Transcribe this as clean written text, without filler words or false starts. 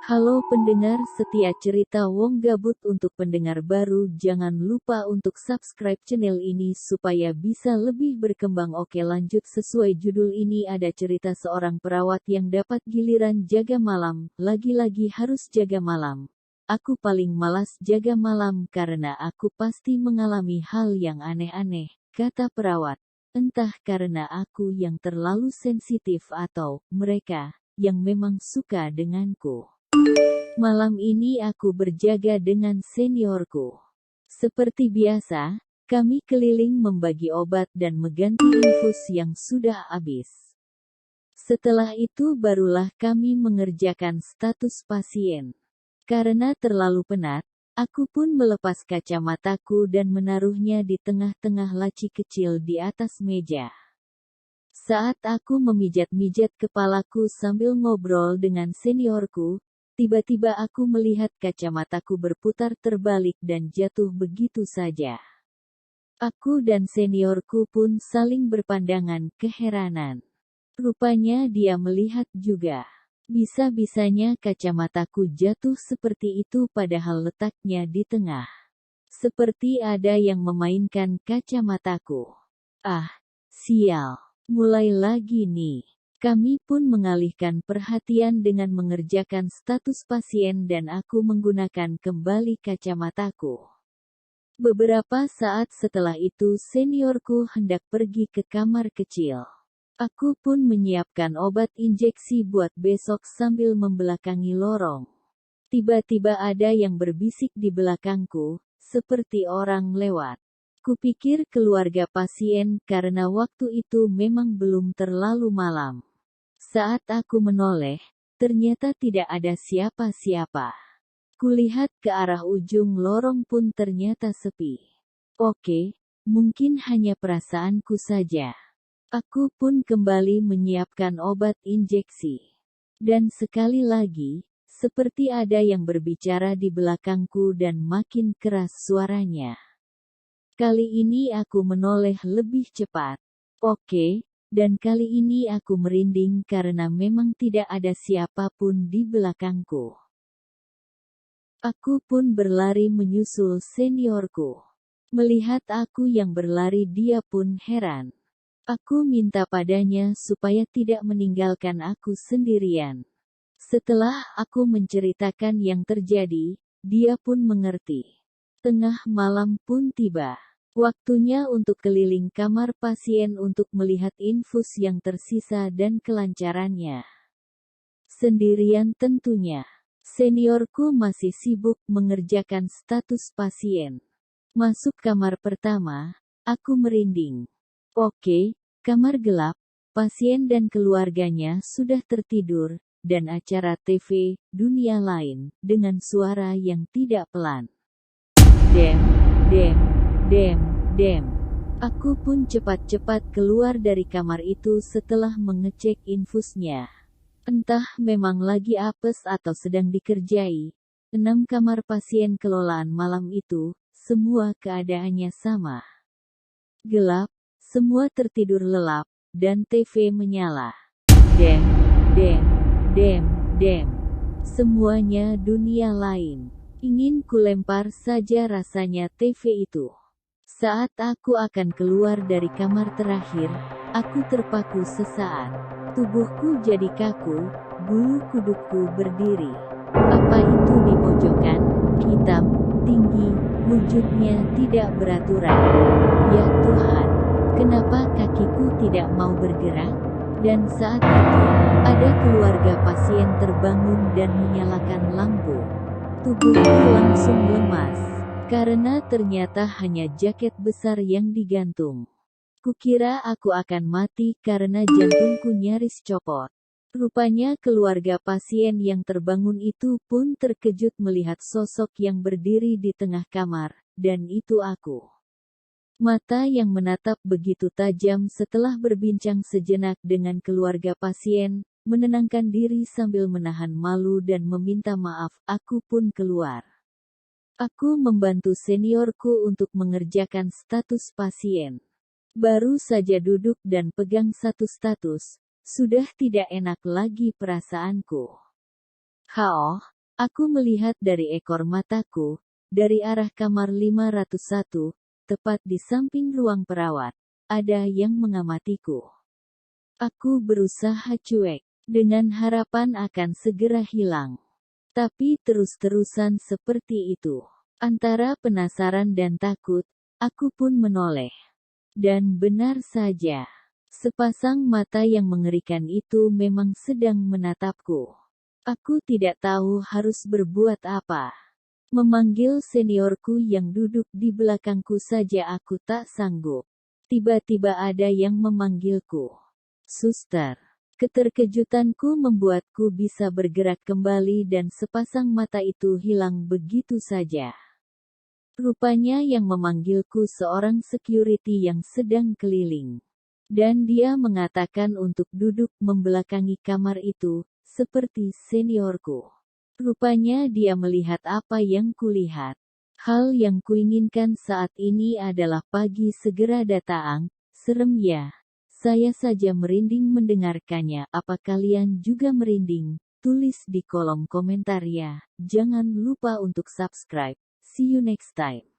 Halo pendengar setia cerita Wong Gabut. Untuk pendengar baru jangan lupa untuk subscribe channel ini supaya bisa lebih berkembang. Oke, lanjut. Sesuai judul ini ada cerita seorang perawat yang dapat giliran jaga malam. Lagi-lagi harus jaga malam. Aku paling malas jaga malam karena aku pasti mengalami hal yang aneh-aneh, kata perawat. Entah karena aku yang terlalu sensitif atau mereka yang memang suka denganku. Malam ini aku berjaga dengan seniorku. Seperti biasa, kami keliling membagi obat dan mengganti infus yang sudah habis. Setelah itu barulah kami mengerjakan status pasien. Karena terlalu penat, aku pun melepas kacamataku dan menaruhnya di tengah-tengah laci kecil di atas meja. Saat aku memijat-mijat kepalaku sambil ngobrol dengan seniorku, tiba-tiba aku melihat kacamataku berputar terbalik dan jatuh begitu saja. Aku dan seniorku pun saling berpandangan keheranan. Rupanya dia melihat juga. Bisa-bisanya kacamataku jatuh seperti itu padahal letaknya di tengah. Seperti ada yang memainkan kacamataku. Ah, sial. Mulai lagi nih. Kami pun mengalihkan perhatian dengan mengerjakan status pasien dan aku menggunakan kembali kacamataku. Beberapa saat setelah itu seniorku hendak pergi ke kamar kecil. Aku pun menyiapkan obat injeksi buat besok sambil membelakangi lorong. Tiba-tiba ada yang berbisik di belakangku, seperti orang lewat. Kupikir keluarga pasien karena waktu itu memang belum terlalu malam. Saat aku menoleh, ternyata tidak ada siapa-siapa. Kulihat ke arah ujung lorong pun ternyata sepi. Oke, mungkin hanya perasaanku saja. Aku pun kembali menyiapkan obat injeksi. Dan sekali lagi, seperti ada yang berbicara di belakangku dan makin keras suaranya. Kali ini aku menoleh lebih cepat. Oke. Dan kali ini aku merinding karena memang tidak ada siapapun di belakangku. Aku pun berlari menyusul seniorku. Melihat aku yang berlari dia pun heran. Aku minta padanya supaya tidak meninggalkan aku sendirian. Setelah aku menceritakan yang terjadi, dia pun mengerti. Tengah malam pun tiba. Waktunya untuk keliling kamar pasien untuk melihat infus yang tersisa dan kelancarannya. Sendirian tentunya. Seniorku masih sibuk mengerjakan status pasien. Masuk kamar pertama, aku merinding. Oke, kamar gelap, pasien dan keluarganya sudah tertidur, dan acara TV, dunia lain, dengan suara yang tidak pelan. Dem, dem. Dem. Aku pun cepat-cepat keluar dari kamar itu setelah mengecek infusnya. Entah memang lagi apes atau sedang dikerjai. 6 kamar pasien kelolaan malam itu, semua keadaannya sama. Gelap, semua tertidur lelap, dan TV menyala. Dem. Semuanya dunia lain. Ingin kulempar saja rasanya TV itu. Saat aku akan keluar dari kamar terakhir, aku terpaku sesaat. Tubuhku jadi kaku, bulu kudukku berdiri. Apa itu di pojokan? Hitam, tinggi, wujudnya tidak beraturan. Ya Tuhan, kenapa kakiku tidak mau bergerak? Dan saat itu, ada keluarga pasien terbangun dan menyalakan lampu. Tubuhku langsung lemas. Karena ternyata hanya jaket besar yang digantung. Kukira aku akan mati karena jantungku nyaris copot. Rupanya keluarga pasien yang terbangun itu pun terkejut melihat sosok yang berdiri di tengah kamar, dan itu aku. Mata yang menatap begitu tajam setelah berbincang sejenak dengan keluarga pasien, menenangkan diri sambil menahan malu dan meminta maaf, aku pun keluar. Aku membantu seniorku untuk mengerjakan status pasien. Baru saja duduk dan pegang satu status, sudah tidak enak lagi perasaanku. Hao, Aku melihat dari ekor mataku, dari arah kamar 501, tepat di samping ruang perawat. Ada yang mengamatiku. Aku berusaha cuek, dengan harapan akan segera hilang. Tapi terus-terusan seperti itu. Antara penasaran dan takut, aku pun menoleh. Dan benar saja, sepasang mata yang mengerikan itu memang sedang menatapku. Aku tidak tahu harus berbuat apa. Memanggil seniorku yang duduk di belakangku saja aku tak sanggup. Tiba-tiba ada yang memanggilku. Suster. Keterkejutanku membuatku bisa bergerak kembali dan sepasang mata itu hilang begitu saja. Rupanya yang memanggilku seorang security yang sedang keliling. Dan dia mengatakan untuk duduk membelakangi kamar itu, seperti seniorku. Rupanya dia melihat apa yang kulihat. Hal yang kuinginkan saat ini adalah pagi segera datang. Serem ya. Saya saja merinding mendengarkannya. Apa kalian juga merinding? Tulis di kolom komentar ya. Jangan lupa untuk subscribe. See you next time.